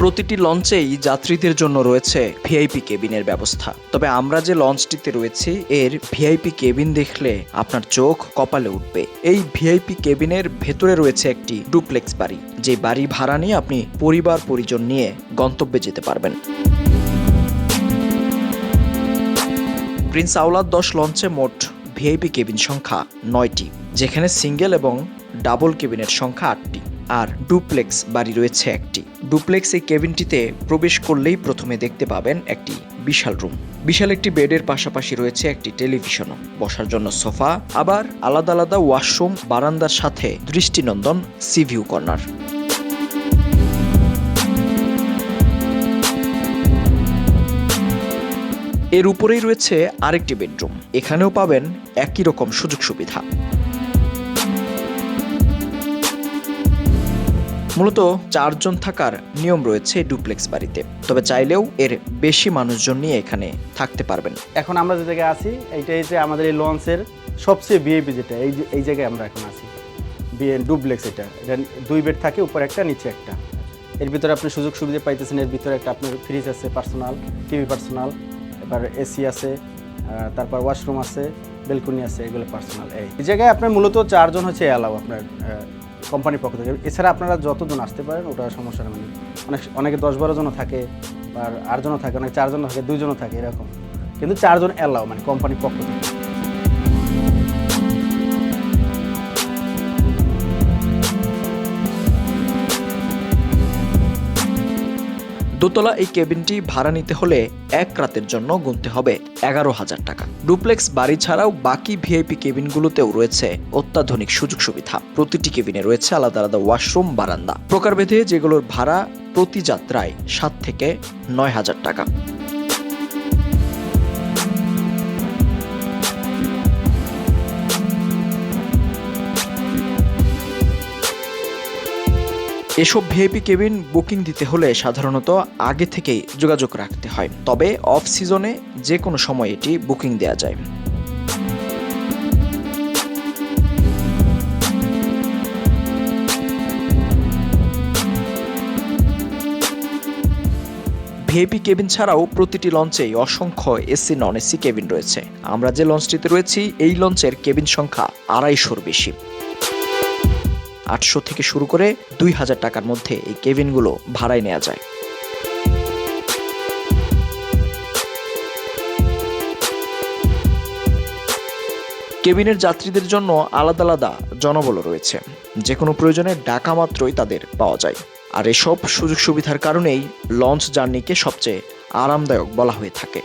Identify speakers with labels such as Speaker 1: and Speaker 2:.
Speaker 1: প্রতিটি লঞ্চেই যাত্রীদের জন্য রয়েছে ভিআইপি কেবিনের ব্যবস্থা। তবে আমরা যে লঞ্চটিতে রয়েছি এর ভিআইপি কেবিন দেখলে আপনার চোখ কপালে উঠবে। এই ভিআইপি কেবিনের ভেতরে রয়েছে একটি ডুপ্লেক্স বাড়ি, যে বাড়ি ভাড়া নিয়ে আপনি পরিবার পরিজন নিয়ে গন্তব্যে যেতে পারবেন। প্রিন্স আওলাদ 10 লঞ্চে মোট ভিআইপি কেবিন সংখ্যা 9টি, যেখানে সিঙ্গেল এবং ডাবল কেবিনের সংখ্যা 8টি আর ডুপ্লেক্স বাড়ি রয়েছে একটি। ডুপ্লেক্স এই কেবিনটিতে প্রবেশ করলেই প্রথমে দেখতে পাবেন একটি বিশাল রুম। বিশাল একটি বেডের পাশাপাশি রয়েছে একটি টেলিভিশনও, বসার জন্য সোফা, আবার আলাদা আলাদা ওয়াশরুম, বারান্দার সাথে দৃষ্টিনন্দন সি ভিউ কর্নার। এর উপরেই রয়েছে আরেকটি বেডরুম, এখানেও পাবেন একই রকম সুযোগ সুবিধা। মূলত 4 জন থাকার নিয়ম রয়েছে ডুপ্লেক্স বাড়িতে, তবে চাইলেও এর বেশি মানুষজন নিয়ে এখানে থাকতে পারবেন।
Speaker 2: এখন আমরা যে জায়গায় আছি এইটাই যে আমাদের এই লঞ্চের সবচেয়ে ভিআইপি যেটা, এই জায়গায় আমরা এখন আছি। ডুপ্লেক্স এটা 2 বেড থাকে, উপরে একটা নিচে একটা। এর ভিতরে আপনি সুযোগ সুবিধা পাইতেছেন। এর ভিতরে একটা আপনার ফ্রিজ আছে পার্সোনাল, টিভি পার্সোনাল, এবার এসি আছে, তারপর ওয়াশরুম আছে, বেলকনি আছে, এগুলো পার্সোনাল। এই জায়গায় আপনার মূলত 4 জন হচ্ছে অ্যালাউ আপনার কোম্পানির পক্ষ থেকে। এছাড়া আপনারা যতজন আসতে পারেন ওটা সমস্যা নেই। মানে অনেকে 10-12 জনও থাকে, বা 8 জনও থাকে, অনেকে 4 জন থাকে, 2 জনও থাকে, এরকম। কিন্তু 4 জন অ্যালাউ, মানে কোম্পানির পক্ষ থেকে।
Speaker 1: দোতলা এই কেবিনটি ভাড়া নিতে হলে 1 রাতের জন্য গুনতে হবে 11,000 টাকা। ডুপ্লেক্স বাড়ি ছাড়াও বাকি ভিআইপি কেবিনগুলোতেও রয়েছে অত্যাধুনিক সুযোগ সুবিধা। প্রতিটি কেবিনে রয়েছে আলাদা আলাদা ওয়াশরুম, বারান্দা। প্রকারভেদে যেগুলোর ভাড়া প্রতি যাত্রায় 7 থেকে 9,000 টাকা। এসব ভিআইপি কেবিন বুকিং দিতে হলে সাধারণত আগে থেকেই যোগাযোগ রাখতে হয়, তবে অফ সিজনে যে কোনো সময় এটি বুকিং দেওয়া যায়। ভিআইপি কেবিন ছাড়াও প্রতিটি লঞ্চেই অসংখ্য এসি নন এসি কেবিন রয়েছে। আমরা যে লঞ্চটিতে রয়েছি এই লঞ্চের কেবিন সংখ্যা 250-র বেশি। 800 থেকে শুরু করে 2,000 টাকার মধ্যে এই কেবিনগুলো ভাড়ায় নেওয়া যায়। কেবিনের যাত্রীদের জন্য আলাদা আলাদা জনবলও রয়েছে, যে কোনো প্রয়োজনে ডাকা মাত্রই তাদের পাওয়া যায়। আর এসব সুযোগ সুবিধার কারণেই লঞ্চ জার্নিকে সবচেয়ে আরামদায়ক বলা হয়ে থাকে।